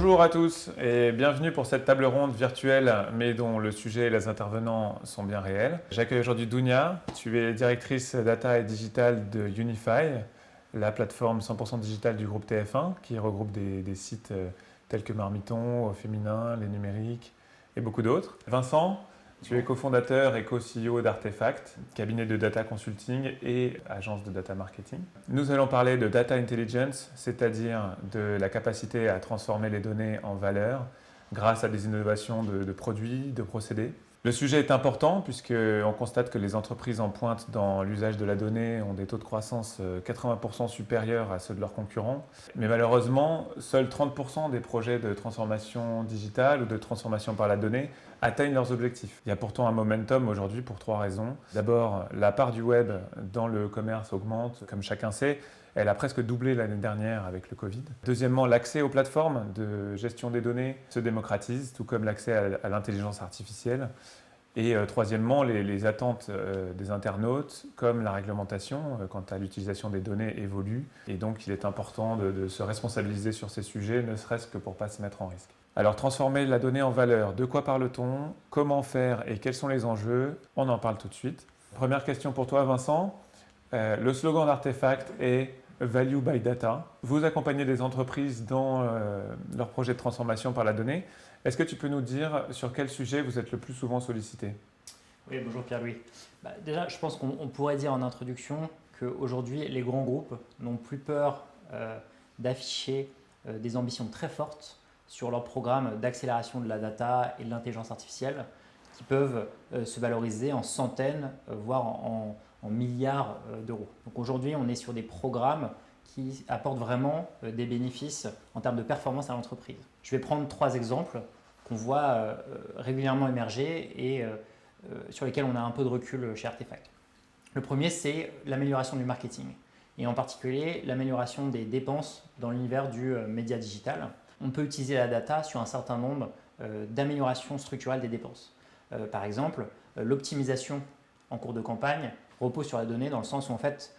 Bonjour à tous et bienvenue pour cette table ronde virtuelle mais dont le sujet et les intervenants sont bien réels. J'accueille aujourd'hui Dounia, tu es directrice data et digital de Unify, la plateforme 100% digitale du groupe TF1 qui regroupe des sites tels que Marmiton, Au Féminin, Les Numériques et beaucoup d'autres. Vincent, tu es cofondateur et co-CEO d'Artefact, cabinet de data consulting et agence de data marketing. Nous allons parler de data intelligence, c'est-à-dire de la capacité à transformer les données en valeur grâce à des innovations de produits, de procédés. Le sujet est important puisqu'on constate que les entreprises en pointe dans l'usage de la donnée ont des taux de croissance 80% supérieurs à ceux de leurs concurrents. Mais malheureusement, seuls 30% des projets de transformation digitale ou de transformation par la donnée atteignent leurs objectifs. Il y a pourtant un momentum aujourd'hui pour 3 raisons. D'abord, la part du web dans le commerce augmente, comme chacun sait. Elle a presque doublé l'année dernière avec le Covid. Deuxièmement, l'accès aux plateformes de gestion des données se démocratise, tout comme l'accès à l'intelligence artificielle. Et troisièmement, les attentes des internautes, comme la réglementation quant à l'utilisation des données évoluent. Et donc, il est important de se responsabiliser sur ces sujets, ne serait-ce que pour ne pas se mettre en risque. Alors, transformer la donnée en valeur, de quoi parle-t-on? Comment faire et quels sont les enjeux? On en parle tout de suite. Première question pour toi, Vincent. Le slogan d'Artefact est Value by Data. Vous accompagnez des entreprises dans leur projet de transformation par la donnée. Est-ce que tu peux nous dire sur quel sujet vous êtes le plus souvent sollicité? Oui, bonjour Pierre-Louis. Déjà, je pense qu'on pourrait dire en introduction qu'aujourd'hui, les grands groupes n'ont plus peur d'afficher des ambitions très fortes sur leur programme d'accélération de la data et de l'intelligence artificielle qui peuvent se valoriser en centaines, voire en milliards d'euros. Donc aujourd'hui, on est sur des programmes qui apportent vraiment des bénéfices en termes de performance à l'entreprise. Je vais prendre 3 exemples qu'on voit régulièrement émerger et sur lesquels on a un peu de recul chez Artefact. Le premier, c'est l'amélioration du marketing et en particulier l'amélioration des dépenses dans l'univers du média digital. On peut utiliser la data sur un certain nombre d'améliorations structurelles des dépenses. Par exemple, l'optimisation en cours de campagne repose sur la donnée dans le sens où en fait,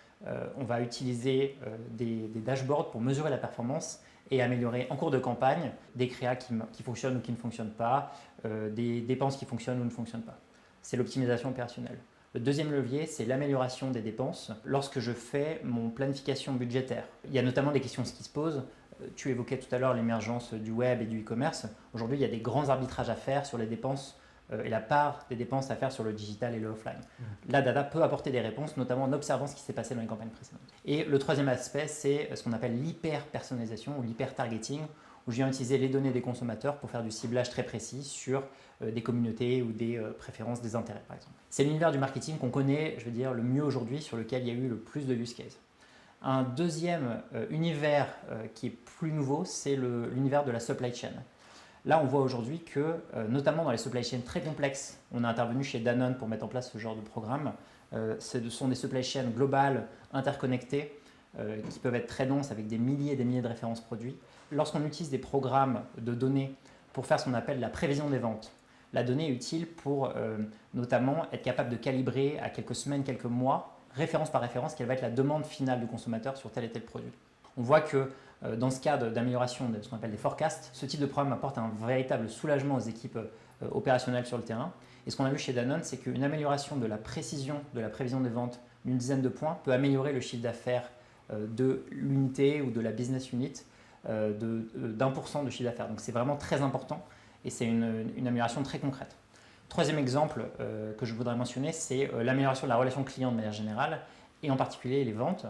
on va utiliser des dashboards pour mesurer la performance et améliorer en cours de campagne des créas qui fonctionnent ou qui ne fonctionnent pas, des dépenses qui fonctionnent ou ne fonctionnent pas. C'est l'optimisation opérationnelle. Le deuxième levier, c'est l'amélioration des dépenses lorsque je fais mon planification budgétaire. Il y a notamment des questions qui se posent. Tu évoquais tout à l'heure l'émergence du web et du e-commerce. Aujourd'hui, il y a des grands arbitrages à faire sur les dépenses et la part des dépenses à faire sur le digital et le offline. La data peut apporter des réponses, notamment en observant ce qui s'est passé dans les campagnes précédentes. Et le troisième aspect, c'est ce qu'on appelle l'hyper-personnalisation ou l'hyper-targeting, où je viens utiliser les données des consommateurs pour faire du ciblage très précis sur des communautés ou des préférences, des intérêts par exemple. C'est l'univers du marketing qu'on connaît, je veux dire, le mieux aujourd'hui, sur lequel il y a eu le plus de use cases. Un deuxième univers qui est plus nouveau, c'est l'univers de la supply chain. Là, on voit aujourd'hui que, notamment dans les supply chains très complexes, on a intervenu chez Danone pour mettre en place ce genre de programme. Ce sont des supply chains globales, interconnectées, qui peuvent être très denses avec des milliers et des milliers de références produits. Lorsqu'on utilise des programmes de données pour faire ce qu'on appelle la prévision des ventes, la donnée est utile pour notamment être capable de calibrer à quelques semaines, quelques mois, référence par référence, quelle va être la demande finale du consommateur sur tel et tel produit. On voit que dans ce cadre d'amélioration de ce qu'on appelle des forecasts, ce type de programme apporte un véritable soulagement aux équipes opérationnelles sur le terrain. Et ce qu'on a vu chez Danone, c'est qu'une amélioration de la précision de la prévision des ventes d'une dizaine de points peut améliorer le chiffre d'affaires de l'unité ou de la business unit d'1% de chiffre d'affaires. Donc c'est vraiment très important et c'est une amélioration très concrète. Troisième exemple que je voudrais mentionner, c'est l'amélioration de la relation client de manière générale et en particulier les ventes.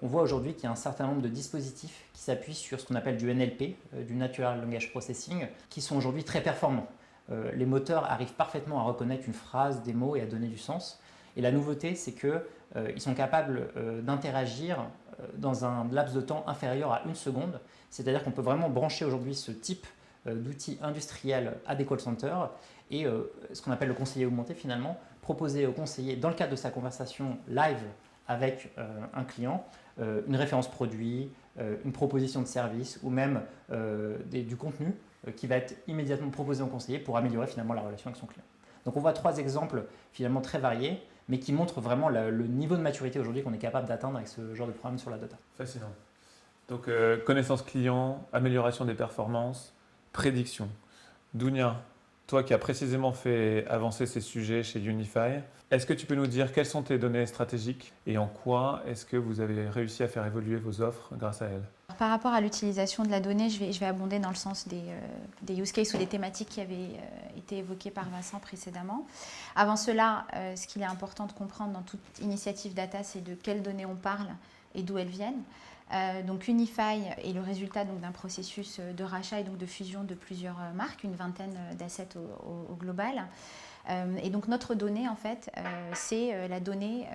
On voit aujourd'hui qu'il y a un certain nombre de dispositifs qui s'appuient sur ce qu'on appelle du NLP, du Natural Language Processing, qui sont aujourd'hui très performants. Les moteurs arrivent parfaitement à reconnaître une phrase, des mots et à donner du sens. Et la nouveauté, c'est qu'ils sont capables d'interagir dans un laps de temps inférieur à 1 seconde. C'est-à-dire qu'on peut vraiment brancher aujourd'hui ce type d'outils industriels à des call centers et ce qu'on appelle le conseiller augmenté finalement, proposer au conseiller, dans le cadre de sa conversation live avec un client, une référence produit, une proposition de service ou même du contenu qui va être immédiatement proposé au conseiller pour améliorer finalement la relation avec son client. Donc on voit 3 exemples finalement très variés, mais qui montrent vraiment le niveau de maturité aujourd'hui qu'on est capable d'atteindre avec ce genre de programme sur la data. Fascinant. Donc, connaissance client, amélioration des performances, prédiction. Dounia, toi qui as précisément fait avancer ces sujets chez Unify, est-ce que tu peux nous dire quelles sont tes données stratégiques et en quoi est-ce que vous avez réussi à faire évoluer vos offres grâce à elles? Par rapport à l'utilisation de la donnée, je vais abonder dans le sens des use cases ou des thématiques qui avaient été évoquées par Vincent précédemment. Avant cela, ce qu'il est important de comprendre dans toute initiative data, c'est de quelles données on parle et d'où elles viennent. Donc Unify est le résultat d'un processus de rachat et donc de fusion de plusieurs marques, une vingtaine d'assets au global. Et donc notre donnée, en fait, c'est la donnée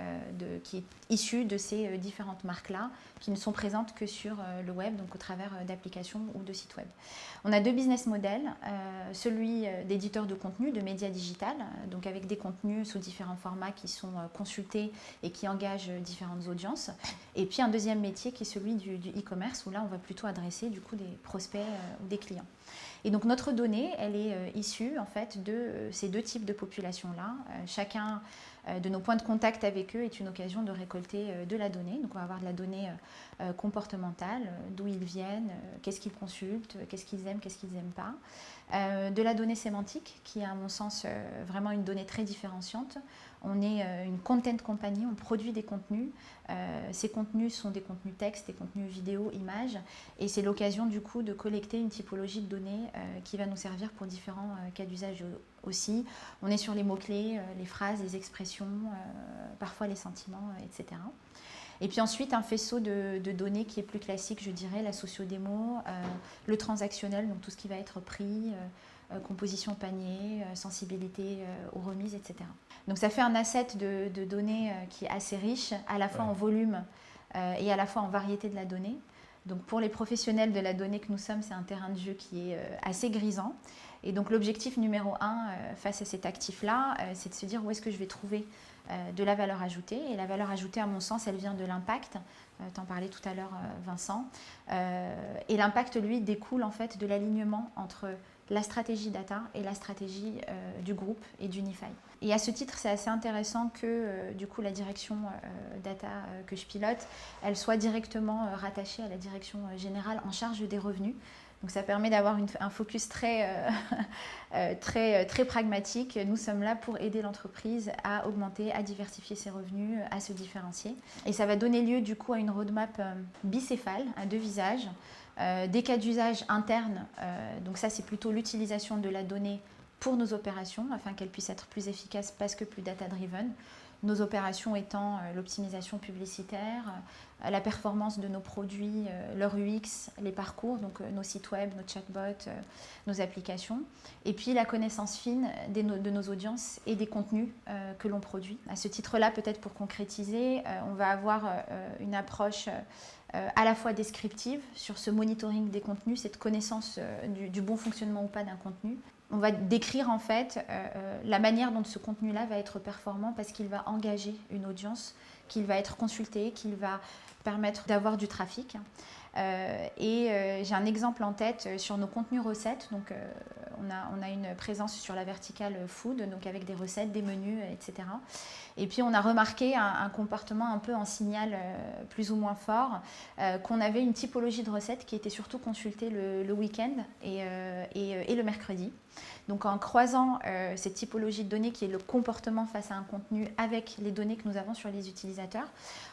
qui est issue de ces différentes marques-là, qui ne sont présentes que sur le web, donc au travers d'applications ou de sites web. On a deux business models, celui d'éditeur de contenu, de médias digital, donc avec des contenus sous différents formats qui sont consultés et qui engagent différentes audiences. Et puis un deuxième métier qui est celui du e-commerce, où là on va plutôt adresser du coup des prospects ou des clients. Et donc notre donnée, elle est issue en fait de ces deux types de populations-là. Chacun de nos points de contact avec eux est une occasion de récolter de la donnée. Donc on va avoir de la donnée comportementale, d'où ils viennent, qu'est-ce qu'ils consultent, qu'est-ce qu'ils aiment, qu'est-ce qu'ils n'aiment pas. De la donnée sémantique, qui est à mon sens vraiment une donnée très différenciante. On est une content company, on produit des contenus. Ces contenus sont des contenus texte, des contenus vidéo, images. Et c'est l'occasion du coup de collecter une typologie de données qui va nous servir pour différents cas d'usage aussi. On est sur les mots-clés, les phrases, les expressions, parfois les sentiments, etc. Et puis ensuite, un faisceau de données qui est plus classique, je dirais, la sociodémo, le transactionnel, donc tout ce qui va être prix, composition panier, sensibilité aux remises, etc. Donc ça fait un asset de données qui est assez riche, à la fois en volume et à la fois en variété de la donnée. Donc pour les professionnels de la donnée que nous sommes, c'est un terrain de jeu qui est assez grisant. Et donc l'objectif numéro 1 face à cet actif-là, c'est de se dire où est-ce que je vais trouver de la valeur ajoutée. Et la valeur ajoutée, à mon sens, elle vient de l'impact. Tu en parlais tout à l'heure, Vincent. Et l'impact, lui, découle en fait de l'alignement entre la stratégie data et la stratégie du groupe et d'Unify. Et à ce titre, c'est assez intéressant que du coup la direction data que je pilote, elle soit directement rattachée à la direction générale en charge des revenus. Donc ça permet d'avoir un focus très pragmatique. Nous sommes là pour aider l'entreprise à augmenter, à diversifier ses revenus, à se différencier. Et ça va donner lieu du coup à une roadmap bicéphale, à deux visages. Des cas d'usage internes, donc ça c'est plutôt l'utilisation de la donnée pour nos opérations afin qu'elles puissent être plus efficaces parce que plus data-driven. Nos opérations étant l'optimisation publicitaire, la performance de nos produits, leur UX, les parcours, donc nos sites web, nos chatbots, nos applications. Et puis la connaissance fine de nos audiences et des contenus que l'on produit. À ce titre-là, peut-être pour concrétiser, on va avoir une approche à la fois descriptive sur ce monitoring des contenus, cette connaissance du bon fonctionnement ou pas d'un contenu. On va décrire en fait la manière dont ce contenu-là va être performant parce qu'il va engager une audience, qu'il va être consulté, qu'il va permettre d'avoir du trafic. J'ai un exemple en tête sur nos contenus recettes. Donc, on a une présence sur la verticale food, donc avec des recettes, des menus, etc. Et puis, on a remarqué un comportement un peu en signal plus ou moins fort, qu'on avait une typologie de recettes qui était surtout consultée le week-end et le mercredi. Donc en croisant cette typologie de données qui est le comportement face à un contenu avec les données que nous avons sur les utilisateurs,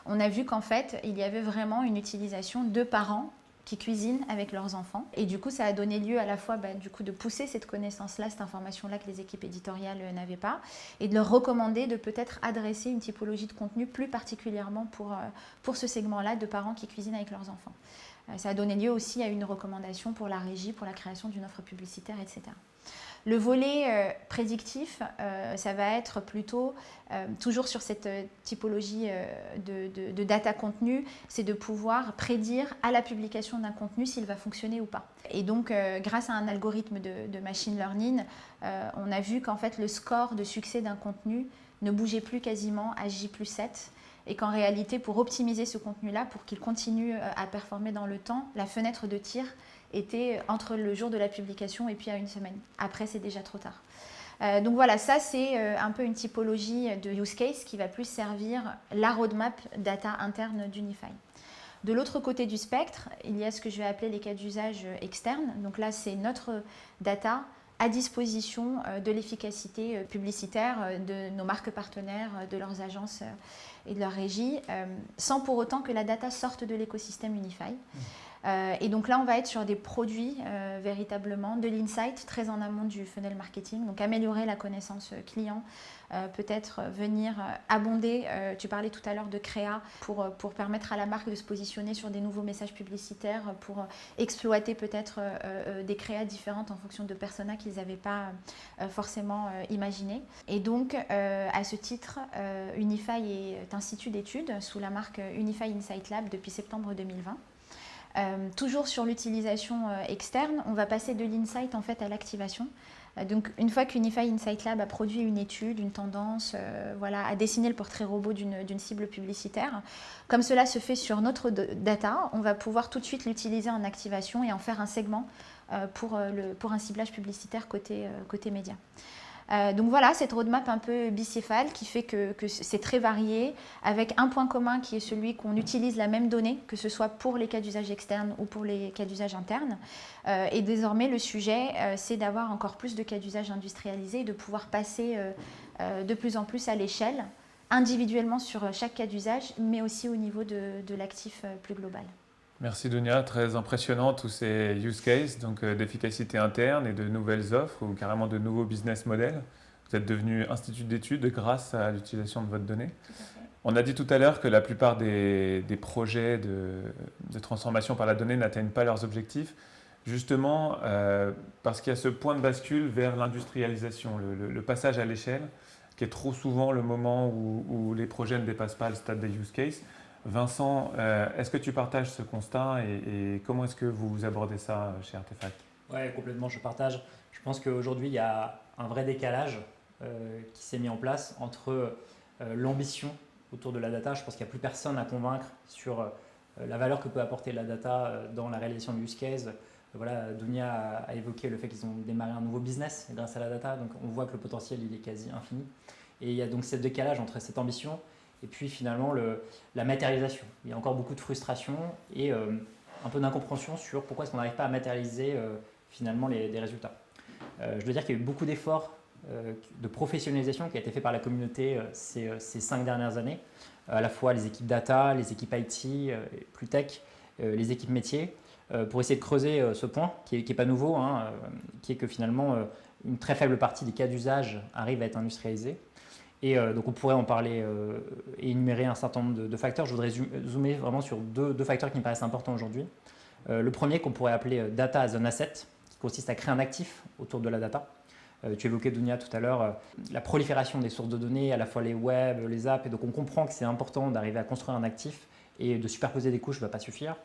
on a vu qu'en fait, il y avait vraiment une utilisation de parents qui cuisinent avec leurs enfants. Et du coup, ça a donné lieu à la fois de pousser cette connaissance-là, cette information-là que les équipes éditoriales n'avaient pas, et de leur recommander de peut-être adresser une typologie de contenu plus particulièrement pour ce segment-là de parents qui cuisinent avec leurs enfants. Ça a donné lieu aussi à une recommandation pour la régie, pour la création d'une offre publicitaire, etc. Le volet prédictif, ça va être plutôt, toujours sur cette typologie de data contenu, c'est de pouvoir prédire à la publication d'un contenu s'il va fonctionner ou pas. Et donc, grâce à un algorithme de machine learning, on a vu qu'en fait, le score de succès d'un contenu ne bougeait plus quasiment à J+7. Et qu'en réalité, pour optimiser ce contenu-là, pour qu'il continue à performer dans le temps, la fenêtre de tir était entre le jour de la publication et puis à une semaine. Après, c'est déjà trop tard. Donc voilà, ça c'est un peu une typologie de use case qui va plus servir la roadmap data interne d'Unify. De l'autre côté du spectre, il y a ce que je vais appeler les cas d'usage externes. Donc là, c'est notre data à disposition de l'efficacité publicitaire de nos marques partenaires, de leurs agences et de leurs régies, sans pour autant que la data sorte de l'écosystème Unify. Et donc là, on va être sur des produits véritablement, de l'insight très en amont du funnel marketing, donc améliorer la connaissance client, peut-être venir abonder, tu parlais tout à l'heure de créa, pour permettre à la marque de se positionner sur des nouveaux messages publicitaires, pour exploiter peut-être des créas différentes en fonction de personas qu'ils n'avaient pas forcément imaginées. Et donc, à ce titre, Unify est institut d'études sous la marque Unify Insight Lab depuis septembre 2020. Toujours sur l'utilisation externe, on va passer de l'insight en fait à l'activation. Donc une fois qu'Unify Insight Lab a produit une étude, une tendance, a dessiné le portrait robot d'une cible publicitaire, comme cela se fait sur notre data, on va pouvoir tout de suite l'utiliser en activation et en faire un segment pour un ciblage publicitaire côté média. Donc voilà, cette roadmap un peu bicéphale qui fait que c'est très varié, avec un point commun qui est celui qu'on utilise la même donnée, que ce soit pour les cas d'usage externes ou pour les cas d'usage internes. Et désormais, le sujet, c'est d'avoir encore plus de cas d'usage industrialisés et de pouvoir passer de plus en plus à l'échelle, individuellement sur chaque cas d'usage, mais aussi au niveau de l'actif plus global. Merci Dunia, très impressionnant tous ces use cases, donc d'efficacité interne et de nouvelles offres ou carrément de nouveaux business models. Vous êtes devenu institut d'études grâce à l'utilisation de votre donnée. On a dit tout à l'heure que la plupart des projets de transformation par la donnée n'atteignent pas leurs objectifs, justement parce qu'il y a ce point de bascule vers l'industrialisation, le passage à l'échelle, qui est trop souvent le moment où les projets ne dépassent pas le stade des use cases. Vincent, est-ce que tu partages ce constat et comment est-ce que vous abordez ça chez Artefact? Oui, complètement, je partage. Je pense qu'aujourd'hui, il y a un vrai décalage qui s'est mis en place entre l'ambition autour de la data. Je pense qu'il n'y a plus personne à convaincre sur la valeur que peut apporter la data dans la réalisation de use case. Voilà, Dunia a évoqué le fait qu'ils ont démarré un nouveau business grâce à la data, donc on voit que le potentiel il est quasi infini. Et il y a donc ce décalage entre cette ambition et puis finalement la matérialisation. Il y a encore beaucoup de frustration et un peu d'incompréhension sur pourquoi est-ce qu'on n'arrive pas à matérialiser finalement des résultats. Je dois dire qu'il y a eu beaucoup d'efforts de professionnalisation qui a été fait par la communauté ces 5 dernières années, à la fois les équipes data, les équipes IT, plus tech, les équipes métiers, pour essayer de creuser ce point qui est pas nouveau, qui est que finalement une très faible partie des cas d'usage arrive à être industrialisée. Et donc on pourrait en parler et énumérer un certain nombre de facteurs. Je voudrais zoomer vraiment sur deux facteurs qui me paraissent importants aujourd'hui. Le premier qu'on pourrait appeler data as an asset, qui consiste à créer un actif autour de la data. Tu évoquais Dunia tout à l'heure, la prolifération des sources de données, à la fois les web, les apps, et donc on comprend que c'est important d'arriver à construire un actif et de superposer des couches ne va pas suffire.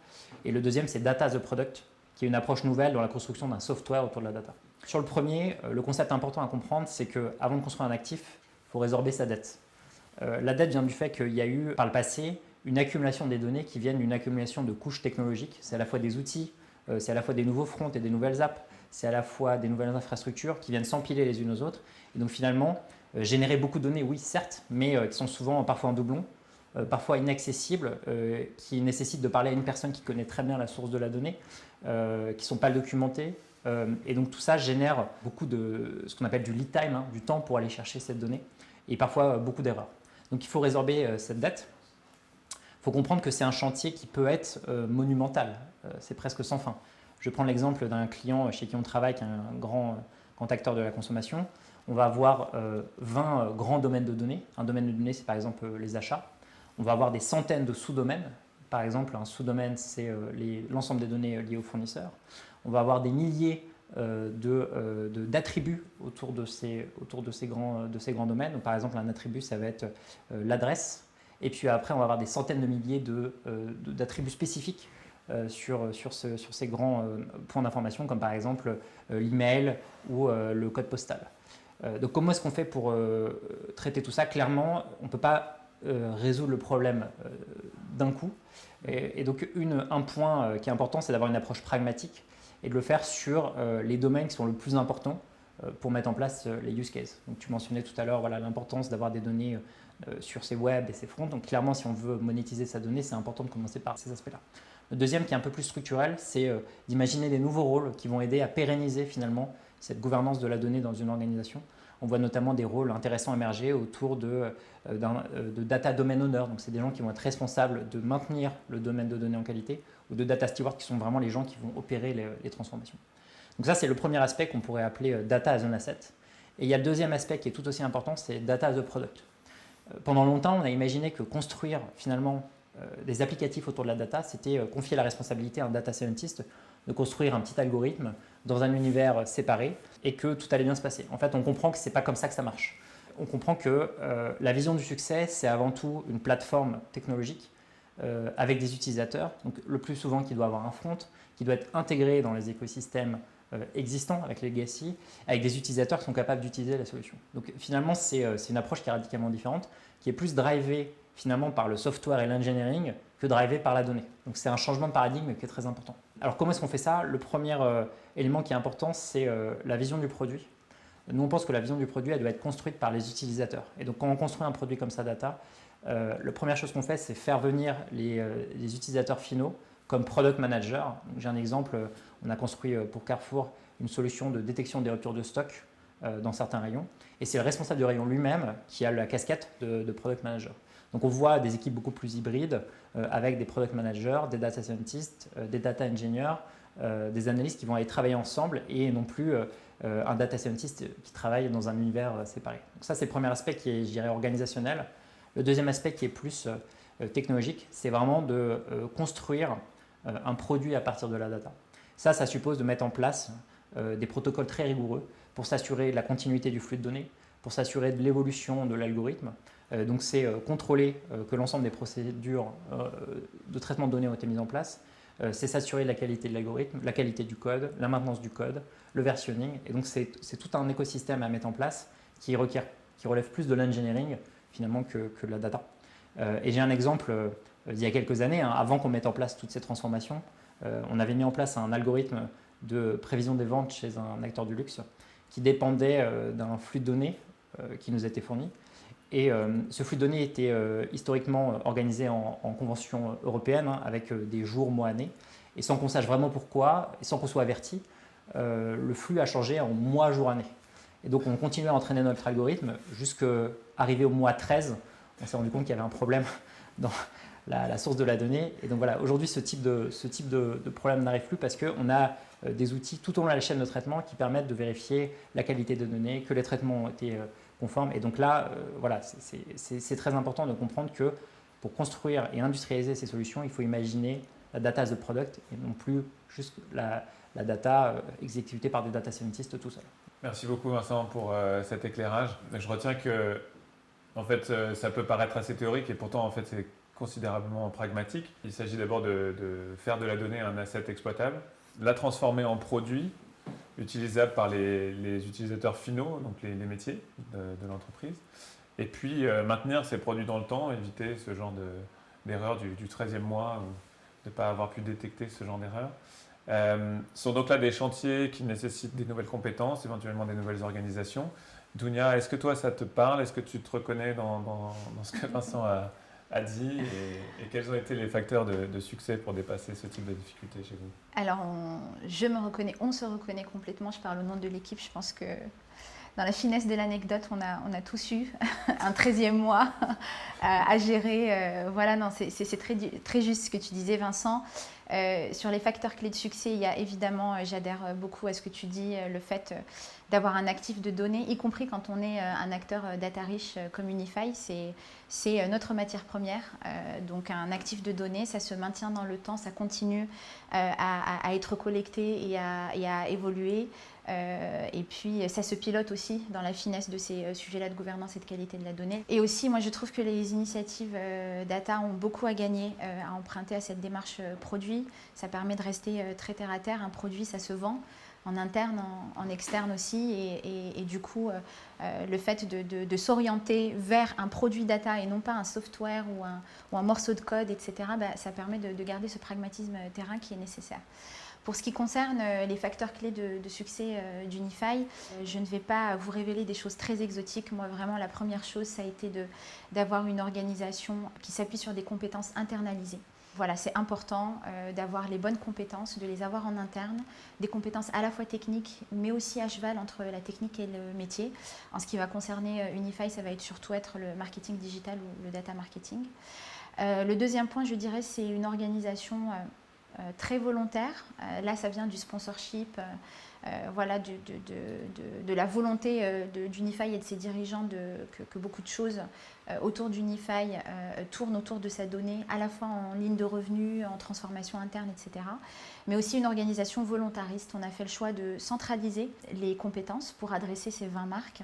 Et le deuxième, c'est data as a product, qui est une approche nouvelle dans la construction d'un software autour de la data. Sur le premier, le concept important à comprendre, c'est qu'avant de construire un actif, il faut résorber sa dette. La dette vient du fait qu'il y a eu par le passé une accumulation des données qui viennent d'une accumulation de couches technologiques. C'est à la fois des outils, c'est à la fois des nouveaux fronts et des nouvelles apps, c'est à la fois des nouvelles infrastructures qui viennent s'empiler les unes aux autres. Et donc finalement, générer beaucoup de données, oui certes, mais qui sont souvent parfois en doublon, parfois inaccessibles, qui nécessitent de parler à une personne qui connaît très bien la source de la donnée, qui ne sont pas documentées. Et donc tout ça génère beaucoup de ce qu'on appelle du lead time, du temps pour aller chercher cette donnée, et parfois beaucoup d'erreurs. Donc il faut résorber cette dette. Il faut comprendre que c'est un chantier qui peut être monumental, c'est presque sans fin. Je vais prendre l'exemple d'un client chez qui on travaille, qui est un grand acteur de la consommation. On va avoir 20 grands domaines de données. Un domaine de données, c'est par exemple les achats. On va avoir des centaines de sous-domaines. Par exemple, un sous-domaine, c'est l'ensemble des données liées aux fournisseurs. On va avoir des milliers d'attributs autour de ces grands domaines. Donc, par exemple, un attribut, ça va être l'adresse. Et puis après, on va avoir des centaines de milliers d'attributs spécifiques sur ces grands points d'information, comme par exemple l'email ou le code postal. Donc comment est-ce qu'on fait pour traiter tout ça? Clairement, on ne peut pas résoudre le problème d'un coup. Et donc un point qui est important, c'est d'avoir une approche pragmatique et de le faire sur les domaines qui sont le plus importants, pour mettre en place les use cases. Donc tu mentionnais tout à l'heure voilà, l'importance d'avoir des données sur ses web et ses fronts. Donc clairement, si on veut monétiser sa donnée, c'est important de commencer par ces aspects-là. Le deuxième, qui est un peu plus structurel, c'est d'imaginer des nouveaux rôles qui vont aider à pérenniser finalement cette gouvernance de la donnée dans une organisation. On voit notamment des rôles intéressants émerger autour de data domain owner. Donc c'est des gens qui vont être responsables de maintenir le domaine de données en qualité, ou de data steward, qui sont vraiment les gens qui vont opérer les transformations. Donc ça, c'est le premier aspect qu'on pourrait appeler data as an asset. Et il y a le deuxième aspect qui est tout aussi important, c'est data as a product. Pendant longtemps, on a imaginé que construire finalement des applicatifs autour de la data, c'était confier la responsabilité à un data scientist de construire un petit algorithme dans un univers séparé et que tout allait bien se passer. En fait, on comprend que ce n'est pas comme ça que ça marche. On comprend que la vision du succès, c'est avant tout une plateforme technologique avec des utilisateurs, donc le plus souvent qui doit avoir un front, qui doit être intégré dans les écosystèmes existants avec les legacy, avec des utilisateurs qui sont capables d'utiliser la solution. Donc finalement, c'est une approche qui est radicalement différente, qui est plus drivée finalement par le software et l'engineering que drivée par la donnée. Donc c'est un changement de paradigme qui est très important. Alors comment est-ce qu'on fait ça? Le premier élément qui est important, c'est la vision du produit. Nous, on pense que la vision du produit, elle doit être construite par les utilisateurs. Et donc quand on construit un produit comme ça, data, la première chose qu'on fait, c'est faire venir les utilisateurs finaux comme product manager. J'ai un exemple, on a construit pour Carrefour une solution de détection des ruptures de stock dans certains rayons. Et c'est le responsable du rayon lui-même qui a la casquette de product manager. Donc on voit des équipes beaucoup plus hybrides avec des product managers, des data scientists, des data engineers, des analystes qui vont aller travailler ensemble et non plus un data scientist qui travaille dans un univers séparé. Donc ça, c'est le premier aspect qui est, je dirais, organisationnel. Le deuxième aspect qui est plus technologique, c'est vraiment de construire un produit à partir de la data. Ça suppose de mettre en place des protocoles très rigoureux pour s'assurer de la continuité du flux de données, pour s'assurer de l'évolution de l'algorithme. Donc c'est contrôler que l'ensemble des procédures de traitement de données ont été mises en place. C'est s'assurer de la qualité de l'algorithme, la qualité du code, la maintenance du code, le versionning. Et donc c'est tout un écosystème à mettre en place qui relève plus de l'engineering finalement que de la data. Et j'ai un exemple d'il y a quelques années, avant qu'on mette en place toutes ces transformations, on avait mis en place un algorithme de prévision des ventes chez un acteur du luxe qui dépendait d'un flux de données qui nous était fourni. Et ce flux de données était historiquement organisé en convention européenne, avec des jours, mois, années. Et sans qu'on sache vraiment pourquoi, et sans qu'on soit averti, le flux a changé en mois, jour, année. Et donc on continuait à entraîner notre algorithme jusqu'à arriver au mois 13. On s'est rendu compte qu'il y avait un problème dans la source de la donnée. Et donc voilà, aujourd'hui ce type de problème n'arrive plus parce qu'on a des outils tout au long de la chaîne de traitement qui permettent de vérifier la qualité de données, que les traitements ont été conformes. Et donc là, voilà, c'est très important de comprendre que pour construire et industrialiser ces solutions, il faut imaginer la data as a product et non plus juste la data exécutée par des data scientists tout seuls. Merci beaucoup Vincent pour cet éclairage. Je retiens que en fait, ça peut paraître assez théorique et pourtant en fait, c'est considérablement pragmatique. Il s'agit d'abord de faire de la donnée un asset exploitable, la transformer en produit utilisable par les utilisateurs finaux, donc les métiers de l'entreprise, et puis maintenir ces produits dans le temps, éviter ce genre d'erreur du 13e mois, ou de ne pas avoir pu détecter ce genre d'erreur. Sont donc là des chantiers qui nécessitent des nouvelles compétences, éventuellement des nouvelles organisations. Dounia, est-ce que toi ça te parle? Est-ce que tu te reconnais dans ce que Vincent a dit et quels ont été les facteurs de succès pour dépasser ce type de difficultés chez vous? Alors, je me reconnais, on se reconnaît complètement, je parle au nom de l'équipe, je pense que dans la finesse de l'anecdote, on a tous eu un 13e mois à gérer. Voilà, non, c'est très juste ce que tu disais, Vincent. Sur les facteurs clés de succès, il y a évidemment, j'adhère beaucoup à ce que tu dis, le fait d'avoir un actif de données, y compris quand on est un acteur data riche comme Unify, c'est notre matière première. Donc un actif de données, ça se maintient dans le temps, ça continue à être collecté et à évoluer. Et puis ça se pilote aussi dans la finesse de ces sujets-là de gouvernance et de qualité de la donnée. Et aussi, moi je trouve que les initiatives data ont beaucoup à gagner à emprunter à cette démarche produit. Ça permet de rester très terre à terre. Un produit, ça se vend en interne, en externe aussi. Et du coup, le fait de s'orienter vers un produit data et non pas un software ou un morceau de code, etc., ça permet de garder ce pragmatisme terrain qui est nécessaire. Pour ce qui concerne les facteurs clés de succès d'Unify, je ne vais pas vous révéler des choses très exotiques. Moi, vraiment, la première chose, ça a été d'avoir une organisation qui s'appuie sur des compétences internalisées. Voilà, c'est important d'avoir les bonnes compétences, de les avoir en interne, des compétences à la fois techniques, mais aussi à cheval entre la technique et le métier. En ce qui va concerner Unify, ça va surtout être le marketing digital ou le data marketing. Le deuxième point, je dirais, c'est une organisation très volontaire. Là, ça vient du sponsorship, voilà, de la volonté d'Unify et de ses dirigeants que beaucoup de choses autour d'Unify tournent autour de sa donnée, à la fois en ligne de revenus, en transformation interne, etc. Mais aussi une organisation volontariste. On a fait le choix de centraliser les compétences pour adresser ces 20 marques.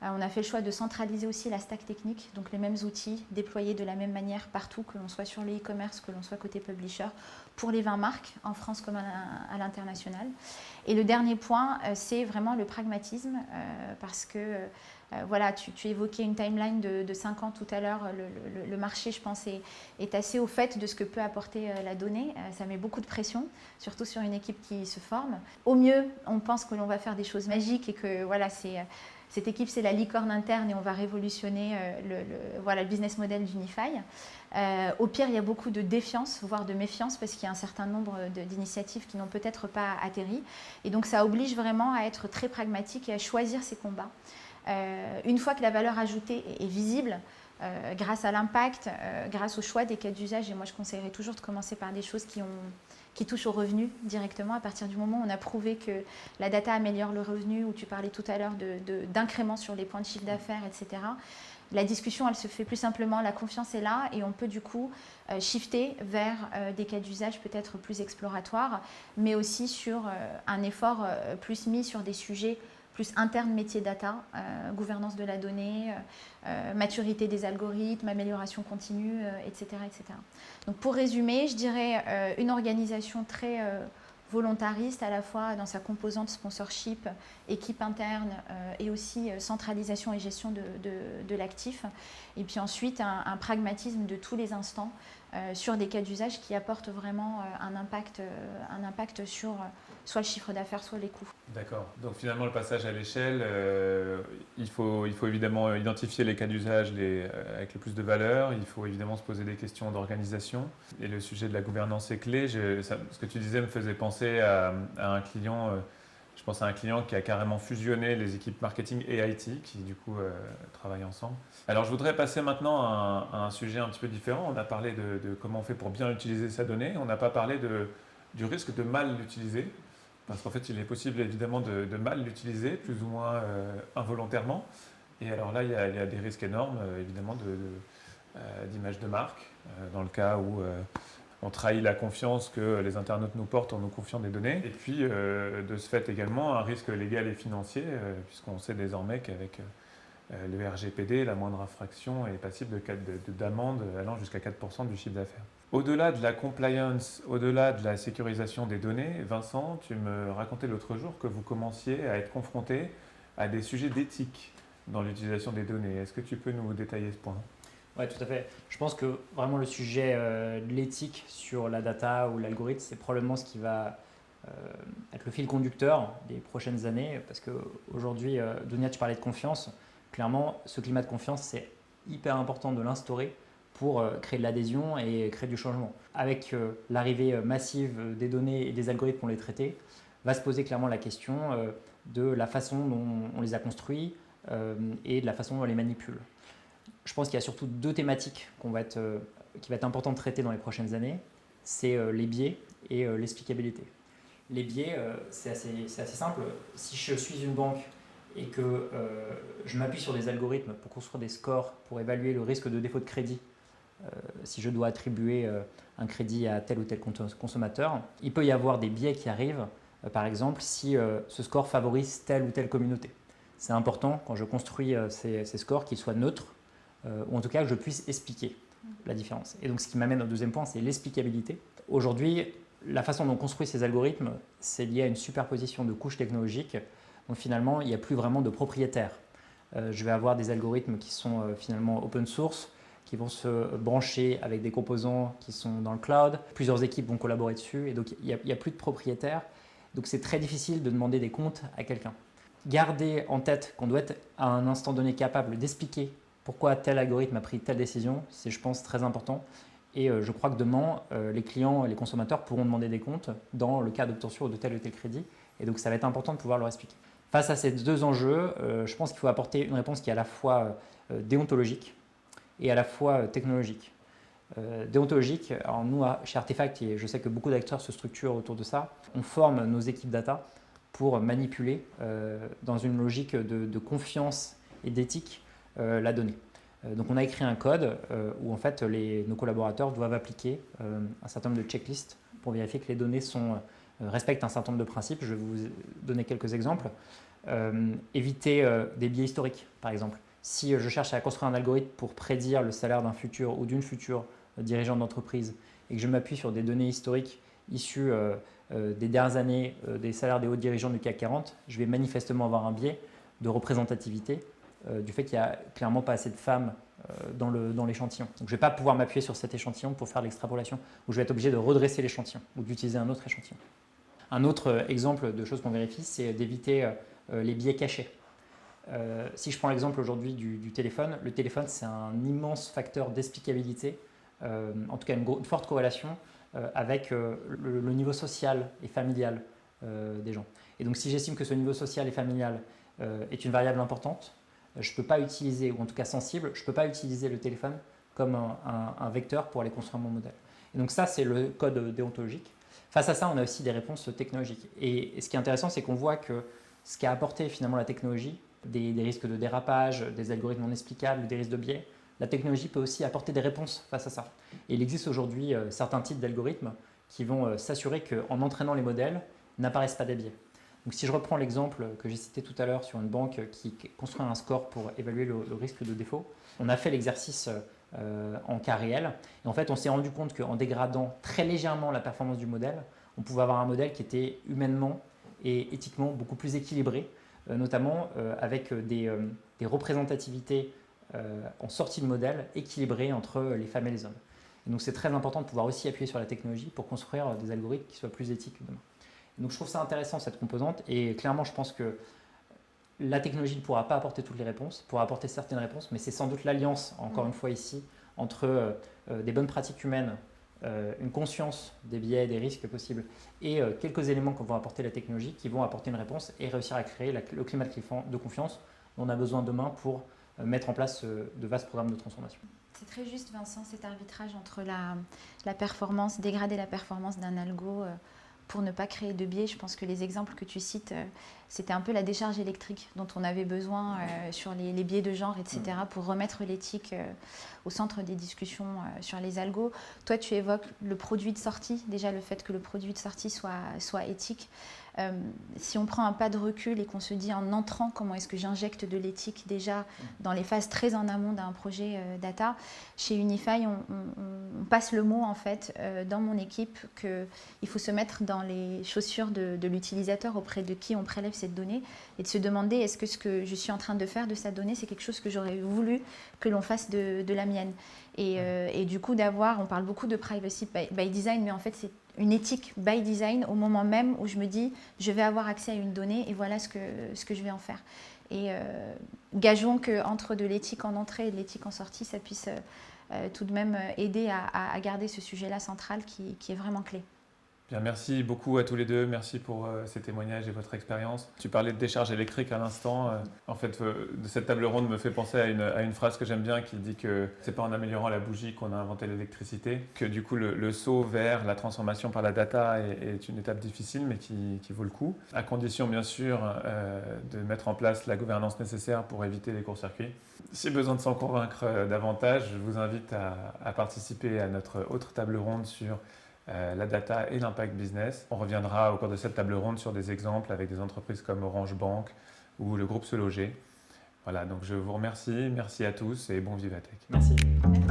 On a fait le choix de centraliser aussi la stack technique, donc les mêmes outils déployés de la même manière partout, que l'on soit sur le e-commerce, que l'on soit côté publisher, pour les 20 marques, en France comme à l'international. Et le dernier point, c'est vraiment le pragmatisme, parce que voilà, tu évoquais une timeline de 5 ans tout à l'heure. Le marché, je pense, est assez au fait de ce que peut apporter la donnée. Ça met beaucoup de pression, surtout sur une équipe qui se forme. Au mieux, on pense que l'on va faire des choses magiques et que voilà, cette équipe, c'est la licorne interne et on va révolutionner le business model d'Unify. Au pire, il y a beaucoup de défiance, voire de méfiance, parce qu'il y a un certain nombre d'initiatives qui n'ont peut-être pas atterri. Et donc, ça oblige vraiment à être très pragmatique et à choisir ses combats. Une fois que la valeur ajoutée est visible, grâce à l'impact, grâce au choix des cas d'usage, et moi je conseillerais toujours de commencer par des choses qui touchent au revenu directement. À partir du moment où on a prouvé que la data améliore le revenu, où tu parlais tout à l'heure d'incréments sur les points de chiffre d'affaires, etc., la discussion, elle se fait plus simplement, la confiance est là et on peut du coup shifter vers des cas d'usage peut-être plus exploratoires, mais aussi sur un effort plus mis sur des sujets plus interne métier data, gouvernance de la donnée, maturité des algorithmes, amélioration continue, etc., etc. Donc pour résumer, je dirais une organisation très volontariste à la fois dans sa composante sponsorship, équipe interne et aussi centralisation et gestion de l'actif. Et puis ensuite un pragmatisme de tous les instants sur des cas d'usage qui apportent vraiment un impact sur soit le chiffre d'affaires, soit les coûts. D'accord. Donc finalement, le passage à l'échelle, il faut évidemment identifier les cas d'usage avec le plus de valeur. Il faut évidemment se poser des questions d'organisation. Et le sujet de la gouvernance est clé. Ce que tu disais me faisait penser à un client. Je pense à un client qui a carrément fusionné les équipes marketing et IT, qui du coup travaillent ensemble. Alors je voudrais passer maintenant à un sujet un petit peu différent. On a parlé de comment on fait pour bien utiliser sa donnée. On n'a pas parlé du risque de mal l'utiliser. Parce qu'en fait, il est possible évidemment de mal l'utiliser, plus ou moins involontairement. Et alors là, il y a des risques énormes, évidemment, d'image de marque, dans le cas où on trahit la confiance que les internautes nous portent en nous confiant des données. Et puis, de ce fait également, un risque légal et financier, puisqu'on sait désormais qu'avec le RGPD, la moindre infraction est passible d'amende allant jusqu'à 4% du chiffre d'affaires. Au-delà de la compliance, au-delà de la sécurisation des données, Vincent, tu me racontais l'autre jour que vous commenciez à être confronté à des sujets d'éthique dans l'utilisation des données. Est-ce que tu peux nous détailler ce point ? Oui, tout à fait. Je pense que vraiment le sujet de l'éthique sur la data ou l'algorithme, c'est probablement ce qui va être le fil conducteur des prochaines années. Parce qu'aujourd'hui, Dounia, tu parlais de confiance. Clairement, ce climat de confiance, c'est hyper important de l'instaurer pour créer de l'adhésion et créer du changement. Avec l'arrivée massive des données et des algorithmes pour les traiter, va se poser clairement la question de la façon dont on les a construits et de la façon dont on les manipule. Je pense qu'il y a surtout deux thématiques qui va être important de traiter dans les prochaines années. C'est les biais et l'explicabilité. Les biais, c'est assez simple. Si je suis une banque et que je m'appuie sur des algorithmes pour construire des scores, pour évaluer le risque de défaut de crédit, si je dois attribuer un crédit à tel ou tel consommateur, il peut y avoir des biais qui arrivent, par exemple si ce score favorise telle ou telle communauté. C'est important quand je construis ces scores qu'ils soient neutres, ou en tout cas que je puisse expliquer la différence. Et donc ce qui m'amène au deuxième point, c'est l'explicabilité. Aujourd'hui, la façon dont on construit ces algorithmes, c'est lié à une superposition de couches technologiques. Donc finalement, il n'y a plus vraiment de propriétaires. Je vais avoir des algorithmes qui sont finalement open source, qui vont se brancher avec des composants qui sont dans le cloud. Plusieurs équipes vont collaborer dessus et donc il n'y a plus de propriétaires. Donc c'est très difficile de demander des comptes à quelqu'un. Gardez en tête qu'on doit être à un instant donné capable d'expliquer pourquoi tel algorithme a pris telle décision, c'est je pense très important. Et je crois que demain, les clients et les consommateurs pourront demander des comptes dans le cas d'obtention de tel ou tel crédit. Et donc ça va être important de pouvoir leur expliquer. Face à ces deux enjeux, je pense qu'il faut apporter une réponse qui est à la fois déontologique et à la fois technologique. Déontologique, alors nous chez Artefact, et je sais que beaucoup d'acteurs se structurent autour de ça, on forme nos équipes data pour manipuler dans une logique de confiance et d'éthique la donnée. Donc on a écrit un code où en fait nos collaborateurs doivent appliquer un certain nombre de checklists pour vérifier que les données respectent un certain nombre de principes. Je vais vous donner quelques exemples. Éviter des biais historiques, par exemple. Si je cherche à construire un algorithme pour prédire le salaire d'un futur ou d'une future dirigeante d'entreprise et que je m'appuie sur des données historiques issues des dernières années des salaires des hauts dirigeants du CAC 40, je vais manifestement avoir un biais de représentativité du fait qu'il n'y a clairement pas assez de femmes dans l'échantillon. Donc je ne vais pas pouvoir m'appuyer sur cet échantillon pour faire l'extrapolation, ou je vais être obligé de redresser l'échantillon ou d'utiliser un autre échantillon. Un autre exemple de choses qu'on vérifie, c'est d'éviter les biais cachés. Si je prends l'exemple aujourd'hui du téléphone, le téléphone c'est un immense facteur d'explicabilité, en tout cas une forte corrélation avec le niveau social et familial des gens. Et donc si j'estime que ce niveau social et familial est une variable importante, je ne peux pas utiliser, ou en tout cas sensible, je ne peux pas utiliser le téléphone comme un vecteur pour aller construire mon modèle. Et donc ça, c'est le code déontologique. Face à ça, on a aussi des réponses technologiques. Et ce qui est intéressant, c'est qu'on voit que ce qu'a apporté finalement la technologie, des risques de dérapage, des algorithmes non explicables, des risques de biais, la technologie peut aussi apporter des réponses face à ça. Et il existe aujourd'hui certains types d'algorithmes qui vont s'assurer qu'en entraînant les modèles, n'apparaissent pas des biais. Donc si je reprends l'exemple que j'ai cité tout à l'heure sur une banque qui construit un score pour évaluer le risque de défaut, on a fait l'exercice en cas réel. Et en fait, on s'est rendu compte qu'en dégradant très légèrement la performance du modèle, on pouvait avoir un modèle qui était humainement et éthiquement beaucoup plus équilibré, notamment avec des représentativités en sortie de modèle équilibrées entre les femmes et les hommes. Et donc c'est très important de pouvoir aussi appuyer sur la technologie pour construire des algorithmes qui soient plus éthiques demain. Donc je trouve ça intéressant cette composante et clairement je pense que la technologie ne pourra pas apporter toutes les réponses, pourra apporter certaines réponses, mais c'est sans doute l'alliance, encore une fois ici, entre des bonnes pratiques humaines, une conscience des biais et des risques possibles et quelques éléments que va apporter la technologie qui vont apporter une réponse et réussir à créer le climat de confiance dont on a besoin demain pour mettre en place de vastes programmes de transformation. C'est très juste Vincent, cet arbitrage entre la performance, dégrader la performance d'un algo pour ne pas créer de biais. Je pense que les exemples que tu cites, c'était un peu la décharge électrique dont on avait besoin sur les biais de genre, etc., pour remettre l'éthique au centre des discussions sur les algos. Toi, tu évoques le produit de sortie, déjà le fait que le produit de sortie soit éthique. Si on prend un pas de recul et qu'on se dit en entrant comment est-ce que j'injecte de l'éthique déjà dans les phases très en amont d'un projet data, chez Unify, on passe le mot en fait dans mon équipe qu'il faut se mettre dans les chaussures de l'utilisateur auprès de qui on prélève cette donnée et de se demander est-ce que ce que je suis en train de faire de sa donnée c'est quelque chose que j'aurais voulu que l'on fasse de la mienne. Et du coup on parle beaucoup de privacy by design, mais en fait c'est une éthique by design au moment même où je me dis je vais avoir accès à une donnée et voilà ce que je vais en faire. Et gageons qu'entre de l'éthique en entrée et de l'éthique en sortie, ça puisse tout de même aider à garder ce sujet-là central qui est vraiment clé. Bien, merci beaucoup à tous les deux. Merci pour ces témoignages et votre expérience. Tu parlais de décharge électrique à l'instant. En fait, de cette table ronde me fait penser à une phrase que j'aime bien qui dit que c'est pas en améliorant la bougie qu'on a inventé l'électricité, que du coup le saut vers la transformation par la data est une étape difficile mais qui vaut le coup, à condition bien sûr de mettre en place la gouvernance nécessaire pour éviter les courts-circuits. Si besoin de s'en convaincre davantage, je vous invite à participer à notre autre table ronde sur la data et l'impact business. On reviendra au cours de cette table ronde sur des exemples avec des entreprises comme Orange Bank ou le groupe Se Loger. Voilà, donc je vous remercie. Merci à tous et bon Vivatech. Merci. Merci.